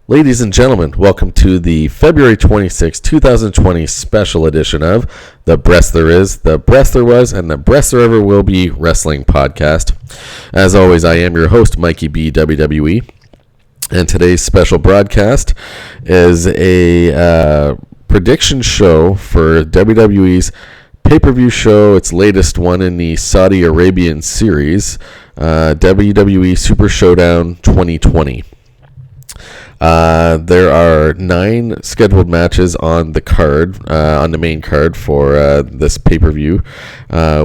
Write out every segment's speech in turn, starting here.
Ladies and gentlemen, welcome to the February 26, 2020 special edition of The Breast There Is, The Breast There Was, and The Breast There Ever Will Be Wrestling Podcast. As always, I am your host, Mikey B, WWE, and today's special broadcast is a prediction show for WWE's pay-per-view show, its latest one in the Saudi Arabian series, WWE Super ShowDown 2020. There are 9 scheduled matches on the card, on the main card for this pay-per-view,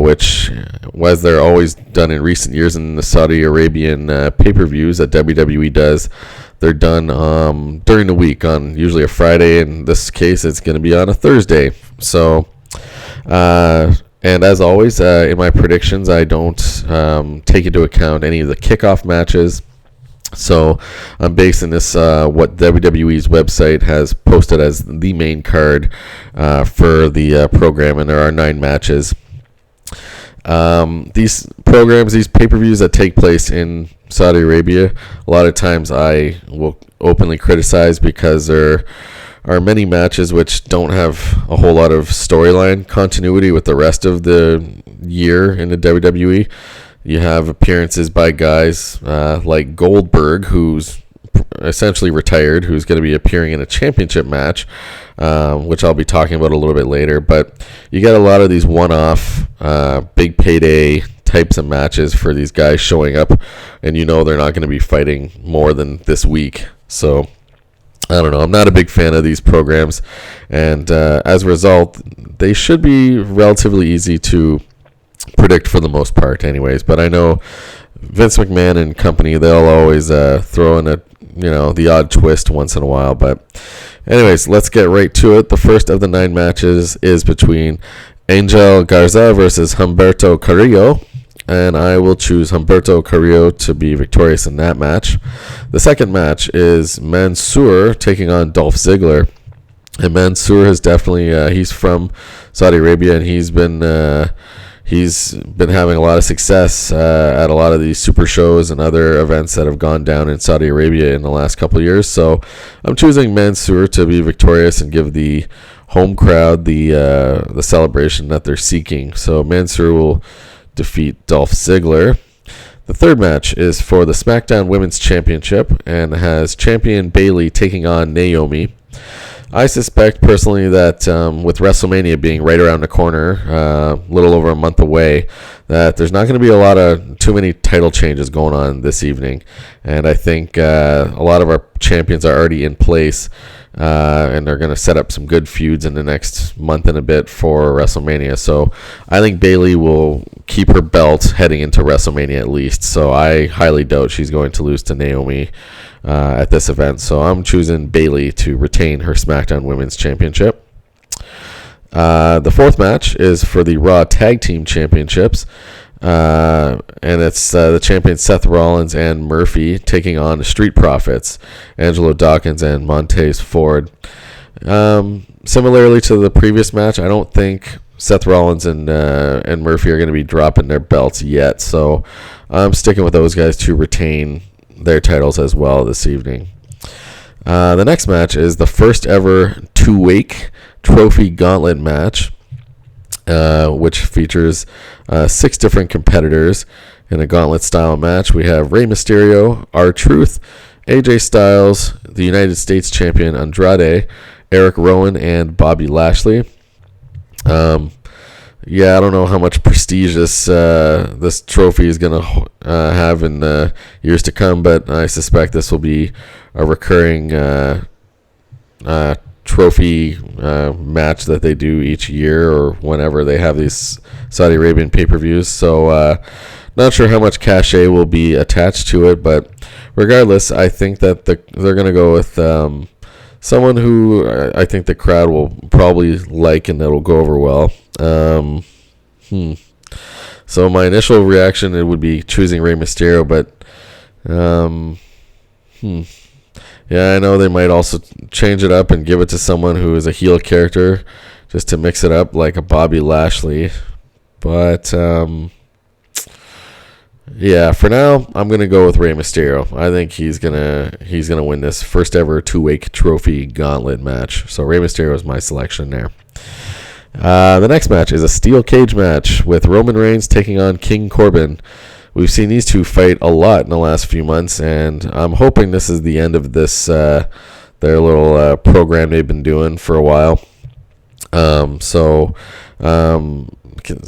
which was they're always done in recent years in the Saudi Arabian pay-per-views that WWE does. They're done during the week on usually a Friday. In this case, it's going to be on a Thursday. So, and as always, in my predictions, I don't take into account any of the kickoff matches. So I'm basing this what WWE's website has posted as the main card for the program, and there are 9 matches. These programs, these pay-per-views that take place in Saudi Arabia, a lot of times I will openly criticize because there are many matches which don't have a whole lot of storyline continuity with the rest of the year in the WWE. You have appearances by guys like Goldberg, who's essentially retired, who's going to be appearing in a championship match, which I'll be talking about a little bit later. But you get a lot of these one-off, big payday types of matches for these guys showing up, and you know they're not going to be fighting more than this week. So, I don't know. I'm not a big fan of these programs, and as a result, they should be relatively easy to predict for the most part anyways. But I know Vince McMahon and company, they'll always throw in the odd twist once in a while. But anyways, let's get right to it. The first of the 9 matches is between Angel Garza versus Humberto Carrillo, and I will choose Humberto Carrillo to be victorious in that match. The second match is Mansoor taking on Dolph Ziggler, and Mansoor has definitely he's from Saudi Arabia, and he's been having a lot of success at a lot of these super shows and other events that have gone down in Saudi Arabia in the last couple of years. So I'm choosing Mansoor to be victorious and give the home crowd the celebration that they're seeking. So Mansoor will defeat Dolph Ziggler. The third match is for the SmackDown Women's Championship and has champion Bayley taking on Naomi. I suspect personally that with WrestleMania being right around the corner, a little over a month away, that there's not going to be too many title changes going on this evening. And I think a lot of our champions are already in place, and they're going to set up some good feuds in the next month and a bit for WrestleMania. So I think Bayley will keep her belt heading into WrestleMania at least. So I highly doubt she's going to lose to Naomi at this event. So I'm choosing Bayley to retain her SmackDown Women's Championship. The fourth match is for the Raw Tag Team Championships, and it's the champions Seth Rollins and Murphy taking on the Street Profits, Angelo Dawkins and Montez Ford. Similarly to the previous match, I don't think Seth Rollins and Murphy are going to be dropping their belts yet, so I'm sticking with those guys to retain their titles as well this evening. The next match is the first ever two-week trophy gauntlet match, which features 6 different competitors in a gauntlet style match. We have Rey Mysterio, R-Truth, AJ Styles, the United States champion Andrade, Eric Rowan, and Bobby Lashley. I don't know how much prestige this trophy is going to have in the years to come, but I suspect this will be a recurring trophy match that they do each year or whenever they have these Saudi Arabian pay-per-views. So not sure how much cachet will be attached to it, but regardless, I think that they're going to go with someone who I think the crowd will probably like and that'll go over well. So my initial reaction, it would be choosing Rey Mysterio, but yeah, I know they might also change it up and give it to someone who is a heel character just to mix it up, like a Bobby Lashley. But Yeah, for now, I'm gonna go with Rey Mysterio. I think he's gonna win this first ever two-way trophy gauntlet match. So Rey Mysterio is my selection there. The next match is a steel cage match with Roman Reigns taking on King Corbin. We've seen these two fight a lot in the last few months, and I'm hoping this is the end of this their little program they've been doing for a while.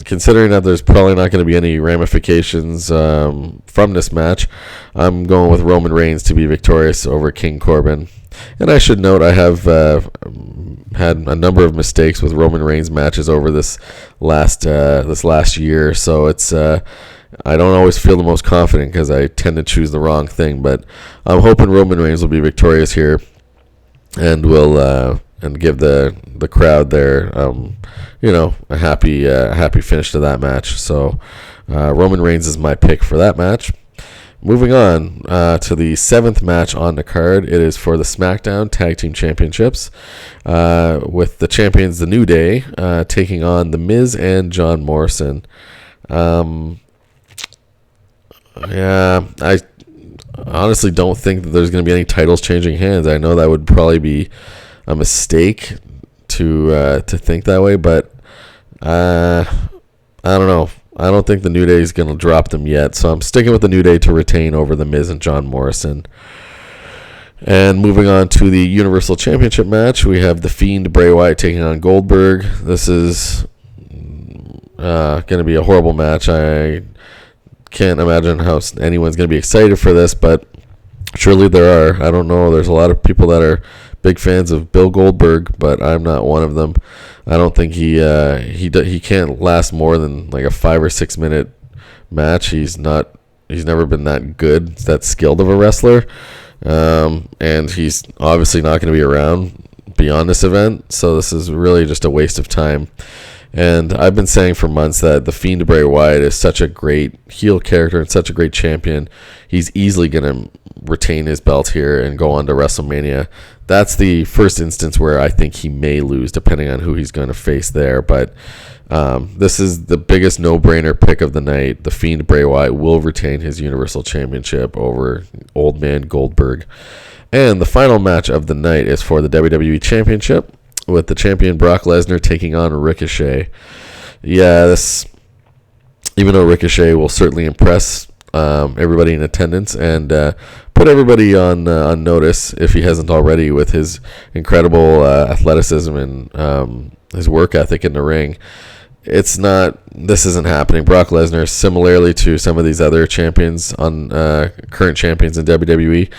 Considering that there's probably not going to be any ramifications from this match, I'm going with Roman Reigns to be victorious over King Corbin. And I should note I have had a number of mistakes with Roman Reigns matches over this last year, so it's I don't always feel the most confident because I tend to choose the wrong thing. But I'm hoping Roman Reigns will be victorious here, and will and give the crowd there a happy finish to that match. So Roman Reigns is my pick for that match. Moving on to the seventh match on the card. It is for the SmackDown Tag Team Championships with the champions The New Day taking on The Miz and John Morrison. I honestly don't think that there's going to be any titles changing hands. I know that would probably be a mistake to think that way, but I don't know. I don't think the New Day is going to drop them yet, so I'm sticking with the New Day to retain over The Miz and John Morrison. And moving on to the Universal Championship match, we have The Fiend Bray Wyatt taking on Goldberg. This is going to be a horrible match. I can't imagine how anyone's going to be excited for this, but surely there are. I don't know. There's a lot of people that are big fans of Bill Goldberg, but I'm not one of them. I don't think he can't last more than like a 5 or 6 minute match. He's never been that good, that skilled of a wrestler, and he's obviously not going to be around beyond this event. So this is really just a waste of time. And I've been saying for months that The Fiend Bray Wyatt is such a great heel character and such a great champion. He's easily going to retain his belt here and go on to WrestleMania. That's the first instance where I think he may lose, depending on who he's going to face there. But this is the biggest no-brainer pick of the night. The Fiend Bray Wyatt will retain his Universal Championship over Old Man Goldberg. And the final match of the night is for the WWE Championship, with the champion Brock Lesnar taking on Ricochet. Yeah, even though Ricochet will certainly impress everybody in attendance and put everybody on notice, if he hasn't already, with his incredible athleticism and his work ethic in the ring, this isn't happening. Brock Lesnar, similarly to some of these other champions current champions in WWE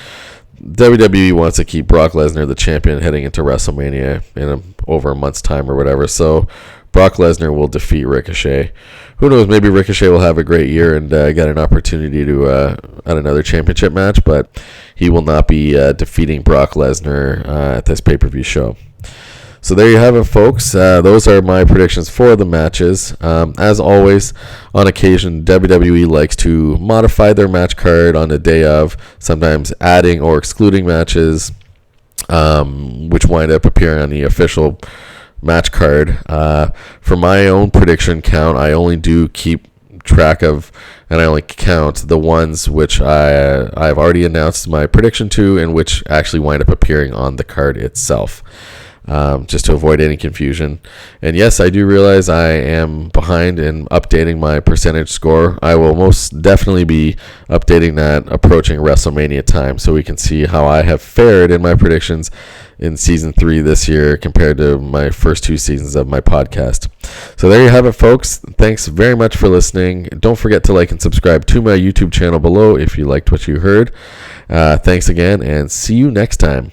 wants to keep Brock Lesnar the champion heading into WrestleMania in over a month's time or whatever. So Brock Lesnar will defeat Ricochet. Who knows? Maybe Ricochet will have a great year and get an opportunity to at another championship match, but he will not be defeating Brock Lesnar at this pay-per-view show. So there you have it, folks. Those are my predictions for the matches. As always, on occasion, WWE likes to modify their match card on the day of, sometimes adding or excluding matches, which wind up appearing on the official match card. For my own prediction count, I only do keep track of, and I only count the ones which I've already announced my prediction to, and which actually wind up appearing on the card itself. Just to avoid any confusion. And yes, I do realize I am behind in updating my percentage score. I will most definitely be updating that approaching WrestleMania time, so we can see how I have fared in my predictions in season 3 this year compared to my first 2 seasons of my podcast. So there you have it, folks. Thanks very much for listening. Don't forget to like and subscribe to my YouTube channel below if you liked what you heard. Thanks again, and see you next time.